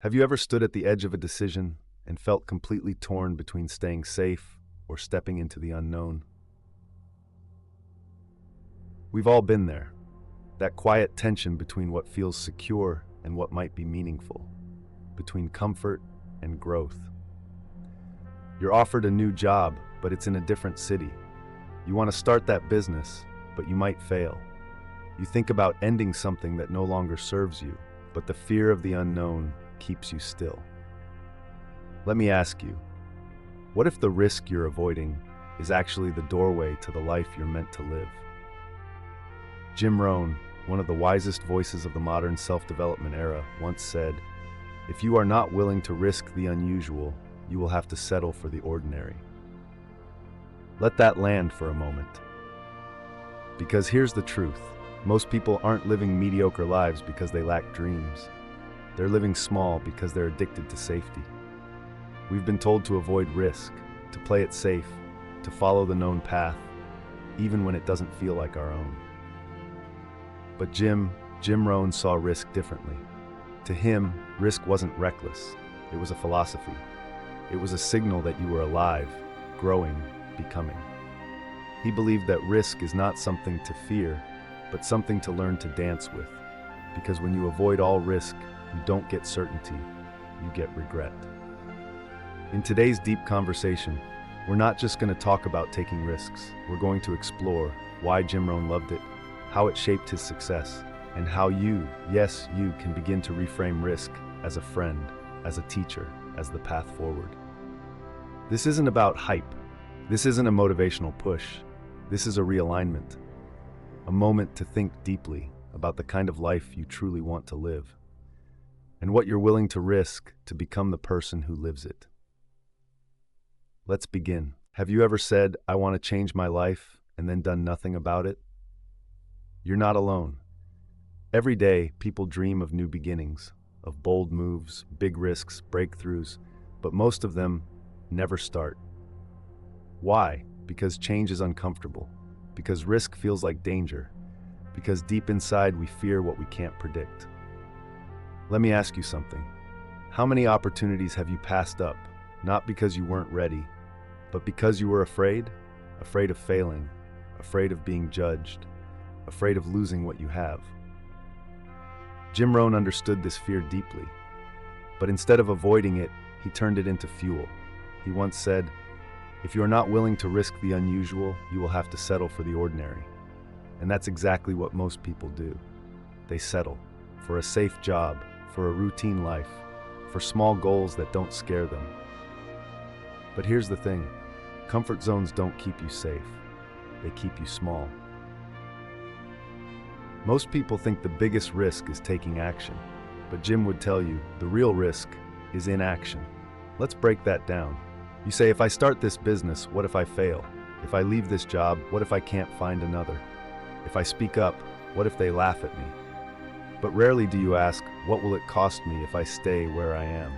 Have you ever stood at the edge of a decision and felt completely torn between staying safe or stepping into the unknown? We've all been there, that quiet tension between what feels secure and what might be meaningful, between comfort and growth. You're offered a new job, but it's in a different city. You want to start that business, but you might fail. You think about ending something that no longer serves you, but the fear of the unknown keeps you still. Let me ask you, what if the risk you're avoiding is actually the doorway to the life you're meant to live? Jim Rohn, one of the wisest voices of the modern self-development era, once said, "If you are not willing to risk the unusual, you will have to settle for the ordinary." Let that land for a moment. Because here's the truth. Most people aren't living mediocre lives because they lack dreams. They're living small because they're addicted to safety. We've been told to avoid risk, to play it safe, to follow the known path, even when it doesn't feel like our own. But Jim Rohn saw risk differently. To him, risk wasn't reckless. It was a philosophy. It was a signal that you were alive, growing, becoming. He believed that risk is not something to fear, but something to learn to dance with. Because when you avoid all risk, you don't get certainty, you get regret. In today's deep conversation, we're not just going to talk about taking risks. We're going to explore why Jim Rohn loved it, how it shaped his success, and how you, yes, you can begin to reframe risk as a friend, as a teacher, as the path forward. This isn't about hype. This isn't a motivational push. This is a realignment, a moment to think deeply about the kind of life you truly want to live, and what you're willing to risk to become the person who lives it. Let's begin. Have you ever said, "I want to change my life," and then done nothing about it? You're not alone. Every day, people dream of new beginnings, of bold moves, big risks, breakthroughs, but most of them never start. Why? Because change is uncomfortable, because risk feels like danger, because deep inside we fear what we can't predict. Let me ask you something. How many opportunities have you passed up, not because you weren't ready, but because you were afraid? Afraid of failing, afraid of being judged, afraid of losing what you have. Jim Rohn understood this fear deeply, but instead of avoiding it, he turned it into fuel. He once said, "If you are not willing to risk the unusual, you will have to settle for the ordinary." And that's exactly what most people do. They settle for a safe job, for a routine life, for small goals that don't scare them. But here's the thing, comfort zones don't keep you safe. They keep you small. Most people think the biggest risk is taking action, but Jim would tell you the real risk is inaction. Let's break that down. You say, if I start this business, what if I fail? If I leave this job, what if I can't find another? If I speak up, what if they laugh at me? But rarely do you ask, what will it cost me if I stay where I am?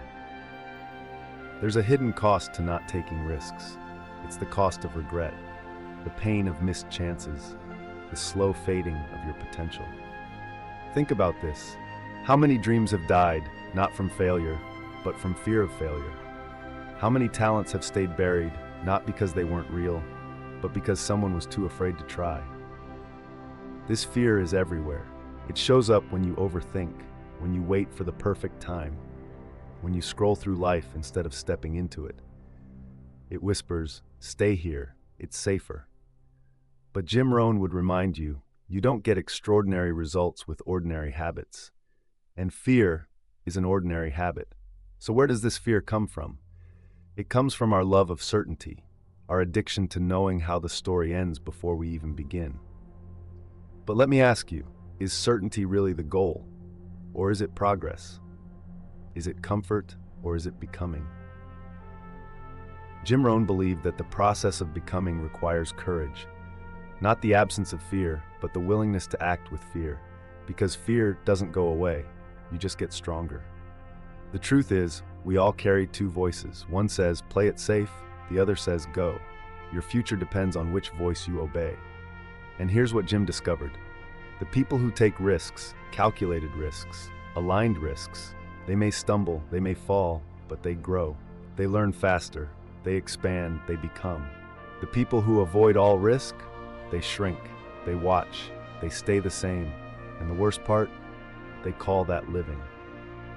There's a hidden cost to not taking risks. It's the cost of regret, the pain of missed chances, the slow fading of your potential. Think about this. How many dreams have died, not from failure, but from fear of failure? How many talents have stayed buried, not because they weren't real, but because someone was too afraid to try? This fear is everywhere. It shows up when you overthink, when you wait for the perfect time, when you scroll through life instead of stepping into it. It whispers, "Stay here, it's safer." But Jim Rohn would remind you, you don't get extraordinary results with ordinary habits. And fear is an ordinary habit. So where does this fear come from? It comes from our love of certainty, our addiction to knowing how the story ends before we even begin. But let me ask you, is certainty really the goal? Or is it progress? Is it comfort, or is it becoming? Jim Rohn believed that the process of becoming requires courage. Not the absence of fear, but the willingness to act with fear. Because fear doesn't go away, you just get stronger. The truth is, we all carry two voices. One says, play it safe, the other says, go. Your future depends on which voice you obey. And here's what Jim discovered. The people who take risks, calculated risks, aligned risks, They may stumble, they may fall, but they grow. They learn faster, they expand, they become. The people who avoid all risk, they shrink, they watch, they stay the same. And the worst part, they call that living.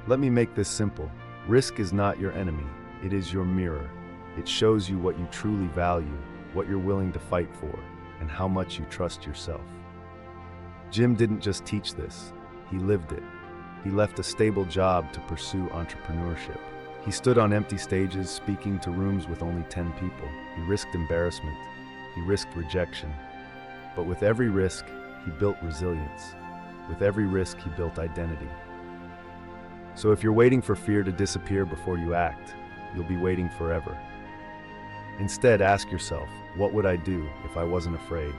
Let me make this simple. Risk is not your enemy, it is your mirror. It shows you what you truly value, what you're willing to fight for, and how much you trust yourself. Jim didn't just teach this, he lived it. He left a stable job to pursue entrepreneurship. He stood on empty stages, speaking to rooms with only 10 people. He risked embarrassment, he risked rejection. But with every risk, he built resilience. With every risk, he built identity. So if you're waiting for fear to disappear before you act, you'll be waiting forever. Instead, ask yourself, what would I do if I wasn't afraid?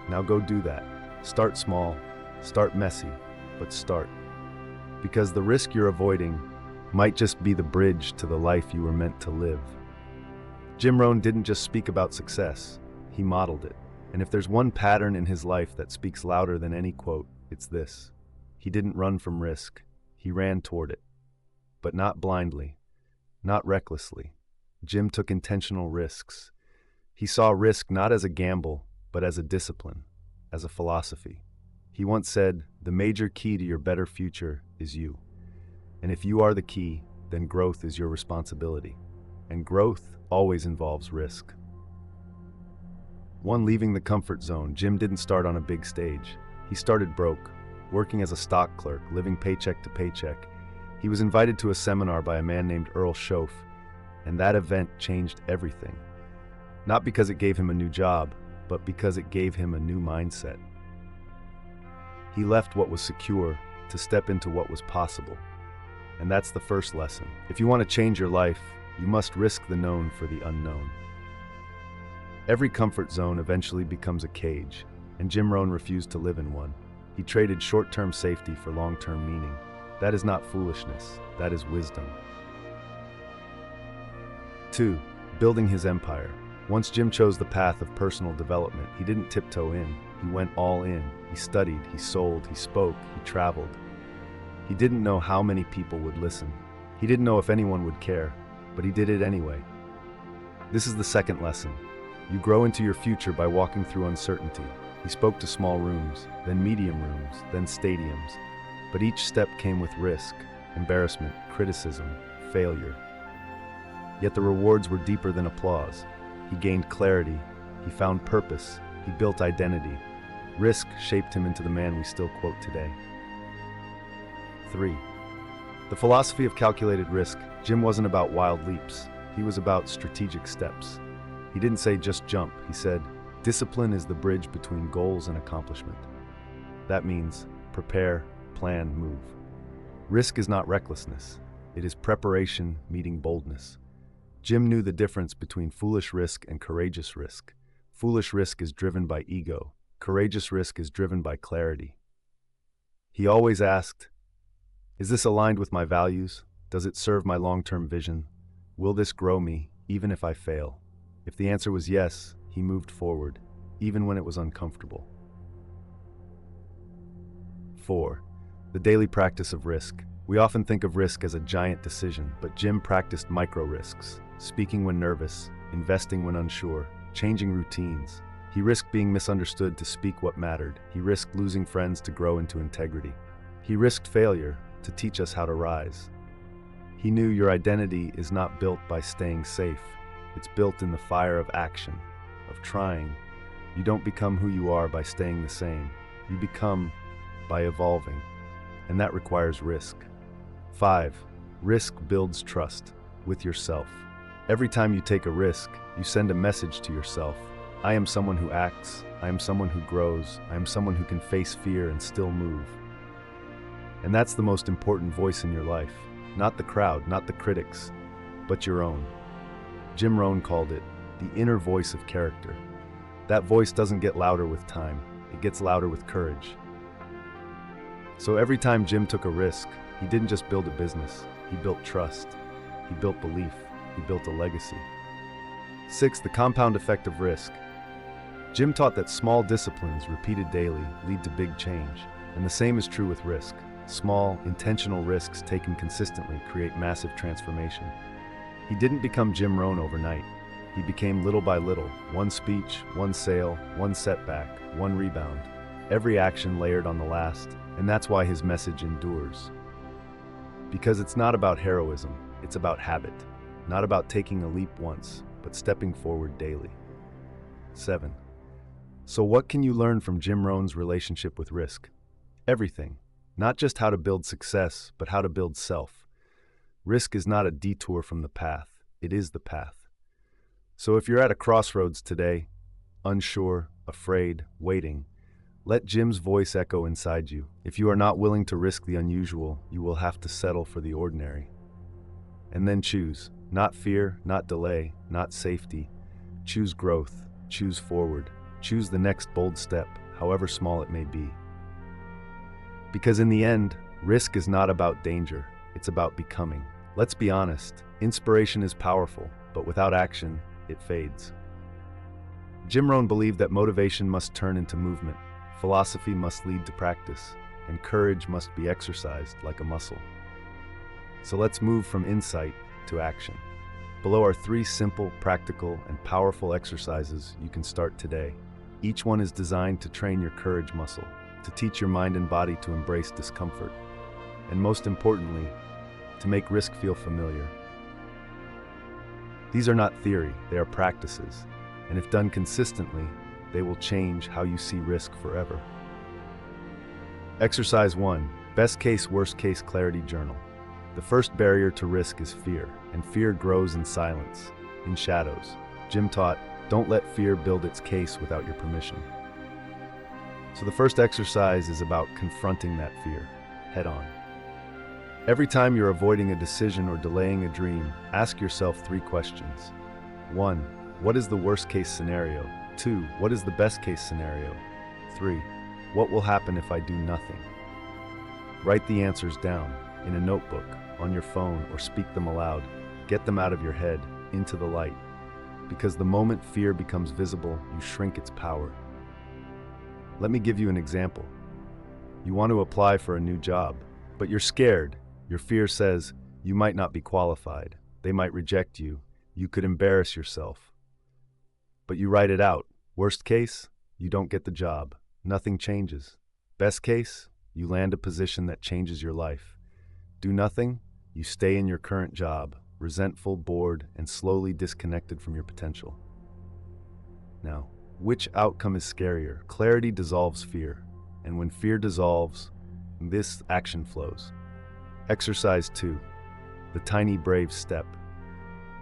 Now go do that. Start small, start messy, but start. Because the risk you're avoiding might just be the bridge to the life you were meant to live. Jim Rohn didn't just speak about success, he modeled it. And if there's one pattern in his life that speaks louder than any quote, it's this. He didn't run from risk, he ran toward it. But not blindly, not recklessly. Jim took intentional risks. He saw risk not as a gamble, but as a discipline, as a philosophy. He once said, "The major key to your better future is you." And if you are the key, then growth is your responsibility. And growth always involves risk. One, leaving the comfort zone. Jim didn't start on a big stage. He started broke, working as a stock clerk, living paycheck to paycheck. He was invited to a seminar by a man named Earl Schoaf, and that event changed everything. Not because it gave him a new job, but because it gave him a new mindset. He left what was secure to step into what was possible. And that's the first lesson. If you want to change your life, you must risk the known for the unknown. Every comfort zone eventually becomes a cage, and Jim Rohn refused to live in one. He traded short-term safety for long-term meaning. That is not foolishness, that is wisdom. 2. Building his empire. Once Jim chose the path of personal development, he didn't tiptoe in, he went all in. He studied, he sold, he spoke, he traveled. He didn't know how many people would listen. He didn't know if anyone would care, but he did it anyway. This is the second lesson. You grow into your future by walking through uncertainty. He spoke to small rooms, then medium rooms, then stadiums. But each step came with risk, embarrassment, criticism, failure. Yet the rewards were deeper than applause. He gained clarity, he found purpose, he built identity. Risk shaped him into the man we still quote today. 3. The philosophy of calculated risk. Jim wasn't about wild leaps, he was about strategic steps. He didn't say just jump, he said, discipline is the bridge between goals and accomplishment. That means prepare, plan, move. Risk is not recklessness, it is preparation meeting boldness. Jim knew the difference between foolish risk and courageous risk. Foolish risk is driven by ego. Courageous risk is driven by clarity. He always asked, is this aligned with my values? Does it serve my long-term vision? Will this grow me, even if I fail? If the answer was yes, he moved forward, even when it was uncomfortable. 4. The daily practice of risk. We often think of risk as a giant decision, but Jim practiced micro-risks, speaking when nervous, investing when unsure, changing routines. He risked being misunderstood to speak what mattered. He risked losing friends to grow into integrity. He risked failure to teach us how to rise. He knew your identity is not built by staying safe. It's built in the fire of action, of trying. You don't become who you are by staying the same. You become by evolving, and that requires risk. 5. Risk builds trust with yourself. Every time you take a risk, you send a message to yourself. I am someone who acts, I am someone who grows, I am someone who can face fear and still move. And that's the most important voice in your life. Not the crowd, not the critics, but your own. Jim Rohn called it the inner voice of character. That voice doesn't get louder with time, it gets louder with courage. So every time Jim took a risk, he didn't just build a business, he built trust, he built belief, he built a legacy. 6. The compound effect of risk. Jim taught that small disciplines repeated daily lead to big change, and the same is true with risk. Small, intentional risks taken consistently create massive transformation. He didn't become Jim Rohn overnight. He became little by little, one speech, one sale, one setback, one rebound. Every action layered on the last, and that's why his message endures. Because it's not about heroism, it's about habit. Not about taking a leap once, but stepping forward daily. 7. So what can you learn from Jim Rohn's relationship with risk? Everything. Not just how to build success, but how to build self. Risk is not a detour from the path, it is the path. So if you're at a crossroads today, unsure, afraid, waiting, let Jim's voice echo inside you. If you are not willing to risk the unusual, you will have to settle for the ordinary. And then choose. Not fear, not delay, not safety. Choose growth, choose forward, choose the next bold step, however small it may be. Because in the end, risk is not about danger, it's about becoming. Let's be honest, inspiration is powerful, but without action, it fades. Jim Rohn believed that motivation must turn into movement, philosophy must lead to practice, and courage must be exercised like a muscle. So let's move from insight to action. Below are 3 simple, practical, and powerful exercises you can start today. Each one is designed to train your courage muscle, to teach your mind and body to embrace discomfort, and most importantly, to make risk feel familiar. These are not theory, they are practices, and if done consistently, they will change how you see risk forever. Exercise 1, Best Case, Worst Case Clarity Journal. The first barrier to risk is fear, and fear grows in silence, in shadows. Jim taught, don't let fear build its case without your permission. So the first exercise is about confronting that fear, head on. Every time you're avoiding a decision or delaying a dream, ask yourself 3 questions. 1, what is the worst case scenario? 2, what is the best case scenario? 3, what will happen if I do nothing? Write the answers down, in a notebook, on your phone, or speak them aloud. Get them out of your head, into the light. Because the moment fear becomes visible, you shrink its power. Let me give you an example. You want to apply for a new job, but you're scared. Your fear says, you might not be qualified. They might reject you. You could embarrass yourself. But you write it out. Worst case, you don't get the job. Nothing changes. Best case, you land a position that changes your life. Do nothing, you stay in your current job, resentful, bored, and slowly disconnected from your potential. Now, which outcome is scarier? Clarity dissolves fear, and when fear dissolves, this action flows. Exercise 2, the tiny brave step.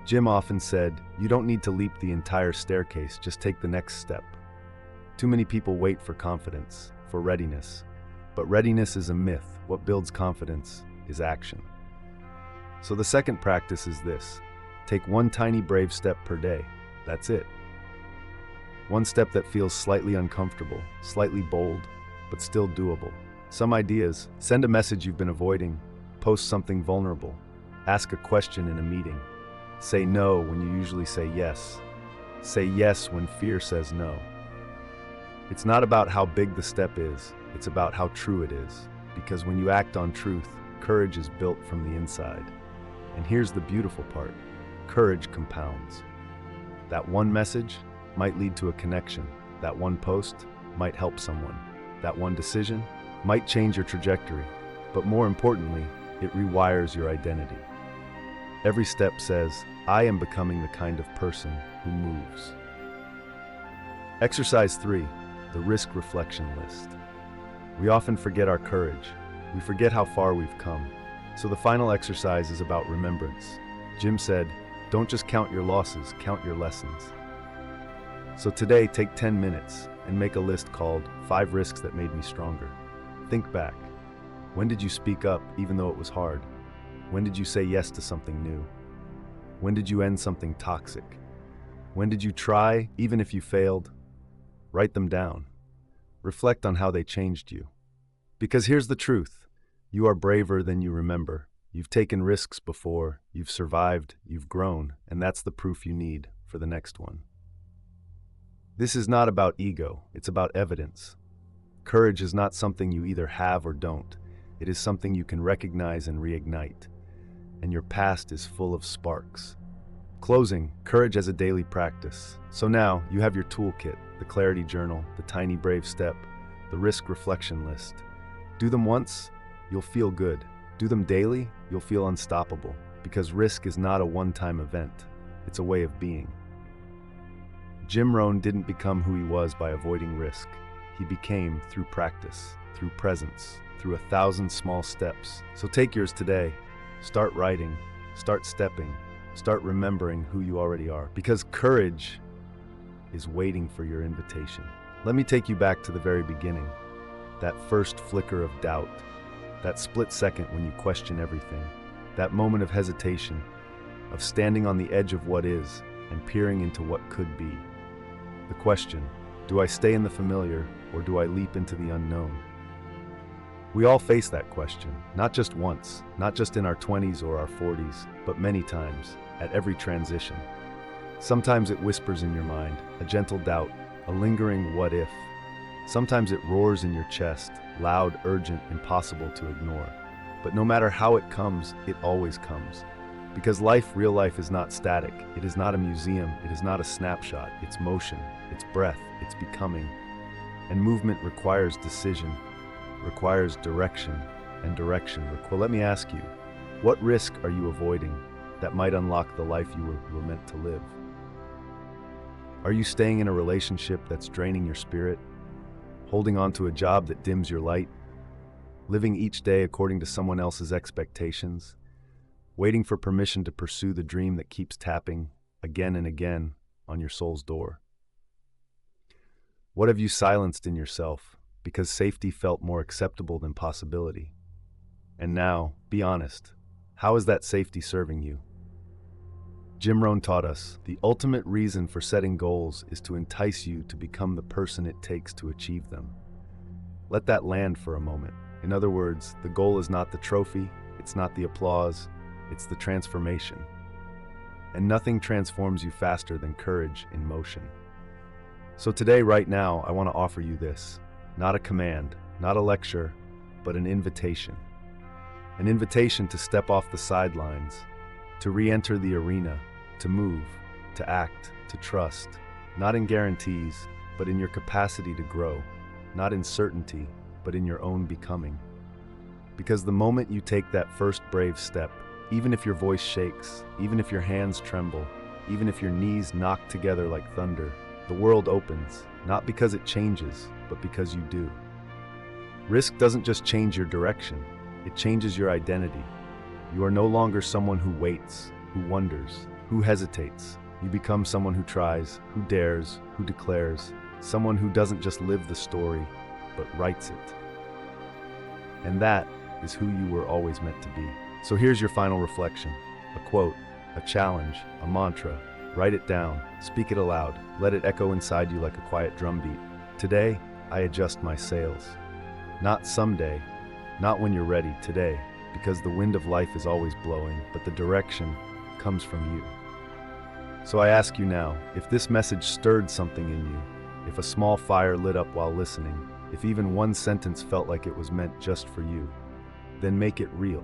Jim often said, you don't need to leap the entire staircase, just take the next step. Too many people wait for confidence, for readiness. But readiness is a myth. What builds confidence is action. So the second practice is this. Take one tiny brave step per day. That's it. One step that feels slightly uncomfortable, slightly bold, but still doable. Some ideas: send a message you've been avoiding, post something vulnerable, ask a question in a meeting, say no when you usually say yes, say yes when fear says no. It's not about how big the step is, it's about how true it is. Because when you act on truth, courage is built from the inside. And here's the beautiful part: courage compounds. That one message might lead to a connection. That one post might help someone. That one decision might change your trajectory. But more importantly, it rewires your identity. Every step says, I am becoming the kind of person who moves. Exercise 3, the risk reflection list. We often forget our courage. We forget how far we've come. So the final exercise is about remembrance. Jim said, don't just count your losses, count your lessons. So today, take 10 minutes and make a list called 5 Risks That Made Me Stronger. Think back. When did you speak up even though it was hard? When did you say yes to something new? When did you end something toxic? When did you try even if you failed? Write them down. Reflect on how they changed you. Because here's the truth. You are braver than you remember. You've taken risks before, you've survived, you've grown, and that's the proof you need for the next one. This is not about ego, it's about evidence. Courage is not something you either have or don't. It is something you can recognize and reignite, and your past is full of sparks. Closing, courage as a daily practice. So now, you have your toolkit, the clarity journal, the tiny brave step, the risk reflection list. Do them once, you'll feel good. Do them daily, you'll feel unstoppable. Because risk is not a one-time event, it's a way of being. Jim Rohn didn't become who he was by avoiding risk. He became through practice, through presence, through 1,000 small steps. So take yours today. Start writing, start stepping, start remembering who you already are. Because courage is waiting for your invitation. Let me take you back to the very beginning. That first flicker of doubt, that split second when you question everything, that moment of hesitation, of standing on the edge of what is and peering into what could be. The question, do I stay in the familiar or do I leap into the unknown? We all face that question, not just once, not just in our 20s or our 40s, but many times, at every transition. Sometimes it whispers in your mind, a gentle doubt, a lingering what if. Sometimes it roars in your chest, loud, urgent, impossible to ignore. But no matter how it comes, it always comes. Because real life is not static. It is not a museum. It is not a snapshot. It's motion. It's breath. It's becoming. And movement requires decision, requires direction, and direction. Well, let me ask you, what risk are you avoiding that might unlock the life you were meant to live? Are you staying in a relationship that's draining your spirit? Holding on to a job that dims your light? Living each day according to someone else's expectations? Waiting for permission to pursue the dream that keeps tapping again and again on your soul's door? What have you silenced in yourself because safety felt more acceptable than possibility? And now, be honest, how is that safety serving you? Jim Rohn taught us, the ultimate reason for setting goals is to entice you to become the person it takes to achieve them. Let that land for a moment. In other words, the goal is not the trophy, it's not the applause, it's the transformation. And nothing transforms you faster than courage in motion. So today, right now, I want to offer you this. Not a command, not a lecture, but an invitation. An invitation to step off the sidelines, to re-enter the arena, to move, to act, to trust, not in guarantees, but in your capacity to grow, not in certainty, but in your own becoming. Because the moment you take that first brave step, even if your voice shakes, even if your hands tremble, even if your knees knock together like thunder, the world opens, not because it changes, but because you do. Risk doesn't just change your direction, it changes your identity. You are no longer someone who waits, who wonders, who hesitates. You become someone who tries, who dares, who declares, someone who doesn't just live the story, but writes it. And that is who you were always meant to be. So here's your final reflection. A quote, a challenge, a mantra. Write it down, speak it aloud, let it echo inside you like a quiet drumbeat. Today, I adjust my sails. Not someday, not when you're ready, today, because the wind of life is always blowing, but the direction comes from you. So I ask you now, if this message stirred something in you, if a small fire lit up while listening, if even one sentence felt like it was meant just for you, then make it real.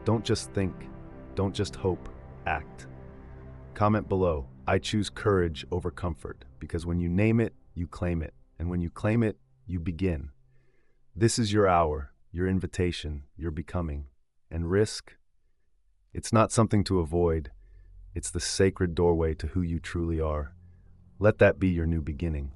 Don't just think, don't just hope, act. Comment below, I choose courage over comfort, because when you name it, you claim it, and when you claim it, you begin. This is your hour, your invitation, your becoming. And risk? It's not something to avoid, it's the sacred doorway to who you truly are. Let that be your new beginning.